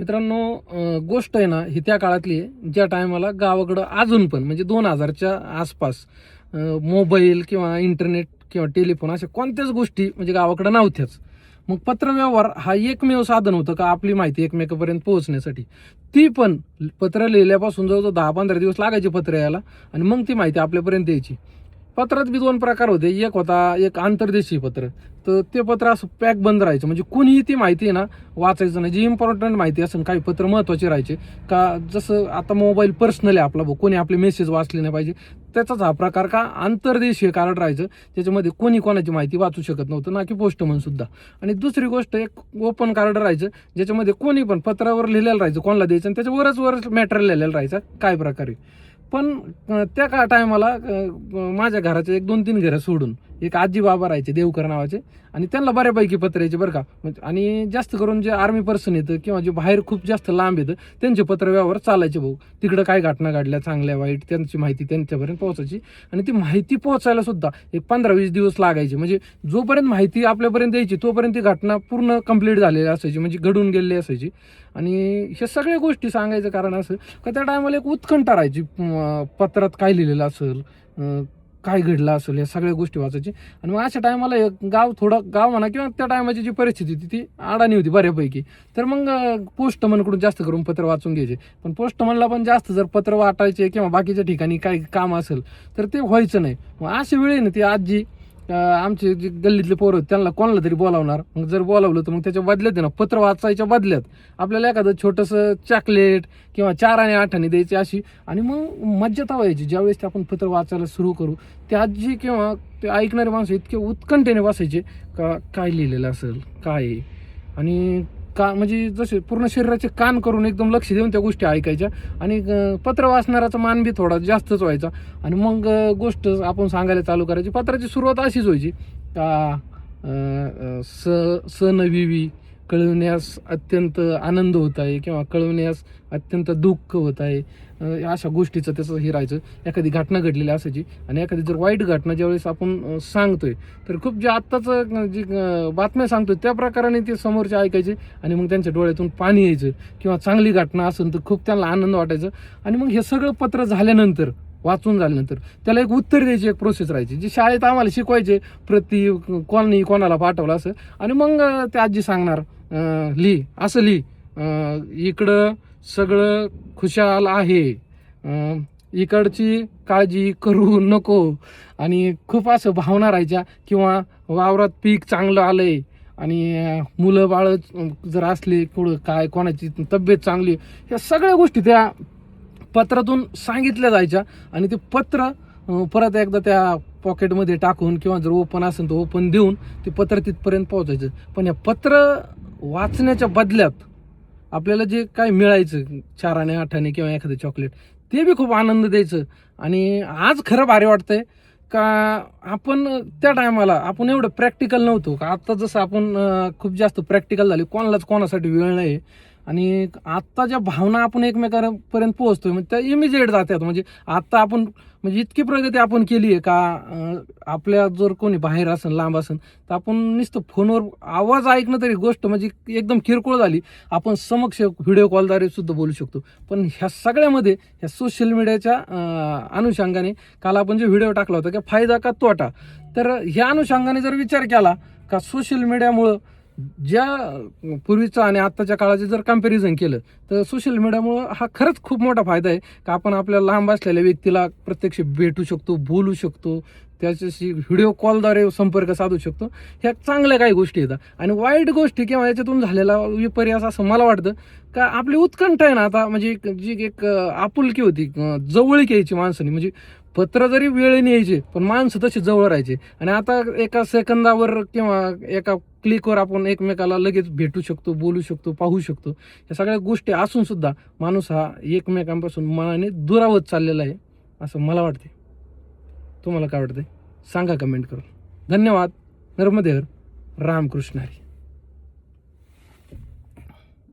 मित्रांनो, गोष्ट आहे ना ही त्या काळातली आहे ज्या टायमाला गावाकडं अजून पण म्हणजे 2000च्या आसपास मोबाईल किंवा इंटरनेट किंवा टेलिफोन अशा कोणत्याच गोष्टी म्हणजे गावाकडं नव्हत्याच. मग पत्रव्यवहार हा एकमेव साधन होतं का आपली माहिती एकमेकापर्यंत पोहोचण्यासाठी. ती पण पत्र लिहिल्यापासून जवळजवळ 10-15 दिवस लागायचे पत्र यायला आणि मग ती माहिती आपल्यापर्यंत यायची. पत्रात बी 2 प्रकार होते. एक होता एक आंतरदेशीय पत्र. तर ते पत्र असं पॅक बंद राहायचं, म्हणजे कुणीही ती माहिती आहे ना वाचायचं नाही. जी इम्पॉर्टंट माहिती असेल, काही पत्र महत्त्वाचे राहायचे का, जसं आता मोबाईल पर्सनल आहे आपला, कोणी आपले मेसेज वाचले नाही पाहिजे, त्याचाच हा प्रकार का आंतरदेशीय कार्ड राहायचं. त्याच्यामध्ये कोणी कोणाची माहिती वाचू शकत नव्हतं, ना की पोस्टमन सुद्धा. आणि दुसरी गोष्ट एक ओपन कार्ड राहायचं, ज्याच्यामध्ये कोणी पण पत्रावर लिहिलेलं राहायचं कोणाला द्यायचं आणि त्याच्यावरच वरच मॅटेरियल लिहिलेलं राहायचं काय प्रकारे. पण त्या टायमाला माझ्या घराचे 1-2-3 घरं सोडून एक आजी बाबा राहायचे देवकर नावाचे, आणि त्यांना बऱ्यापैकी पत्र यायचे बरं का. आणि जास्त करून जे आर्मी पर्सन येतं किंवा जे बाहेर खूप जास्त लांब येतं त्यांचे पत्र व्यवहार चालायचे भाऊ. तिकडं काय घटना घडल्या चांगल्या वाईट त्यांची माहिती त्यांच्यापर्यंत पोहोचायची. आणि ती माहिती पोहोचायला सुद्धा एक 15-20 दिवस लागायचे. म्हणजे जोपर्यंत माहिती आपल्यापर्यंत यायची तोपर्यंत ती घटना पूर्ण कंप्लीट झालेली असायची, म्हणजे घडून गेलेली असायची. आणि हे सगळ्या गोष्टी सांगायचं कारण असं का त्या टायमाला एक उत्कंठा राहायची, पत्रात काय लिहिलेलं असेल, काय घडलं असेल, या सगळ्या गोष्टी वाचायची. आणि मग अशा टायमाला गाव थोडं गाव म्हणा किंवा त्या टायमाची जी परिस्थिती होती ती अडाणी होती बऱ्यापैकी. तर मग पोस्टमनकडून जास्त करून पत्र वाचून घ्यायचे. पण पोस्टमनला पण जास्त जर पत्र वाटायचे किंवा बाकीच्या ठिकाणी काही काम असेल तर ते व्हायचं नाही. मग अशा वेळी ना ती आजी आमचे जे गल्लीतले पोरं होते त्यांना कोणाला तरी बोलावणार. मग जर बोलावलं तर मग त्याच्या बदल्यात आहे ना, पत्र वाचायच्या बदल्यात आपल्याला एखादं छोटंसं चॉकलेट किंवा 4 आणि 8 आणे द्यायची अशी. आणि मग मज्जा तेव्हा यायची ज्यावेळेस ते आपण पत्र वाचायला सुरू करू. ते आजी किंवा ते ऐकणारे माणसं इतके उत्कंठेने बसायचे का काय लिहिलेलं असेल काय आहे. आणि का म्हणजे जसे पूर्ण शरीराचे कान करून एकदम लक्ष देऊन त्या गोष्टी ऐकायच्या. आणि पत्र वाचणाराचा मान बी थोडा जास्तच व्हायचा. आणि मग गोष्ट आपण सांगायला चालू करायची. पत्राची सुरुवात अशीच व्हायची का सनविवी कळवण्यास अत्यंत आनंद होत आहे किंवा कळवण्यास अत्यंत दुःख होत आहे, अशा गोष्टीचं त्याचं हे राहायचं. एखादी घटना घडलेली असायची आणि एखादी जर वाईट घटना ज्यावेळेस आपण सांगतोय तर खूप जे आत्ताचं जी बातम्या सांगतोय त्या प्रकाराने ते समोरचे ऐकायचे. आणि मग त्यांच्या डोळ्यातून पाणी यायचं. किंवा चांगली घटना असेल तर खूप त्यांना आनंद वाटायचं. आणि मग हे सगळं पत्र झाल्यानंतर वाचून झाल्यानंतर त्याला एक उत्तर द्यायची एक प्रोसेस राहायची, जी शाळेत आम्हाला शिकवायचे. प्रति कोणी कोणाला पाठवलं असं. आणि मग ते आजी सांगणार लिही असं लिही, इकडं सगळं खुशाल आहे, इकडची काळजी करू नको. आणि खूप असं भावना राहायच्या. किंवा वावरात पीक चांगलं आलंय आणि मुलं बाळ जर असले पुढं काय कोणाची तब्येत चांगली, ह्या सगळ्या गोष्टी त्या पत्रातून सांगितल्या जायच्या. आणि ते पत्र परत एकदा त्या पॉकेटमध्ये टाकून किंवा जर ओपन असेल तर ओपन देऊन ते पत्र तिथपर्यंत पोहोचायचं. पण या पत्र वाचण्याच्या बदल्यात आपल्याला जे काय मिळायचं 4 आणे 8 आणे किंवा एखादं चॉकलेट, ते बी खूप आनंद द्यायचं. आणि आज खरं भारी वाटतंय का आपण त्या टायमाला आपण एवढं प्रॅक्टिकल नव्हतो का. आत्ता जसं आपण खूप जास्त प्रॅक्टिकल झाले, कोणालाच कोणासाठी वेळ नाही. आणि आत्ता ज्या भावना आपण एकमेकांपर्यंत पोहोचतोय म्हणजे त्या इमिजिएट जातात. म्हणजे आत्ता आपण म्हणजे इतकी प्रगती आपण केली आहे का आपल्या जर कोणी बाहेर असेल लांब असेल तर आपण नुसतं फोनवर आवाज ऐकणं तरी गोष्ट म्हणजे एकदम किरकोळ झाली. आपण समक्ष व्हिडिओ कॉलद्वारे सुद्धा बोलू शकतो. पण ह्या सगळ्यामध्ये ह्या सोशल मीडियाच्या अनुषंगाने काल आपण जे व्हिडिओ टाकला होता की फायदा का तोटा, तर ह्या अनुषंगाने जर विचार केला का सोशल मीडियामुळं ज्या पूर्वीचं आणि आत्ताच्या काळाचे जर कम्पॅरिझन केलं तर सोशल मीडियामुळं हा खरंच खूप मोठा फायदा आहे का आपण आपल्या लांब असलेल्या व्यक्तीला प्रत्यक्ष भेटू शकतो, बोलू शकतो, त्याच्याशी व्हिडिओ कॉलद्वारे संपर्क साधू शकतो. ह्या चांगल्या काही गोष्टी येतात. आणि वाईट गोष्टी किंवा याच्यातून झालेला विपर्यास असं मला वाटतं का आपली उत्कंठा आहे ना आता, म्हणजे जी एक आपुलकी होती, जवळीक यायची माणसाने. म्हणजे पत्र जरी वेळेने यायचे पण माणसं तशी जवळ राहायचे. आणि आता एका सेकंदावर किंवा एका क्लिकवर आपण एकमेकाला लगेच भेटू शकतो, बोलू शकतो, पाहू शकतो. या सगळ्या गोष्टी असून सुद्धा माणूस हा एकमेकांपासून मनाने दुरावत चाललेला आहे असं मला वाटते. तुम्हाला काय वाटतंय सांगा कमेंट करून. धन्यवाद. नर्मदे हर. रामकृष्ण हरी.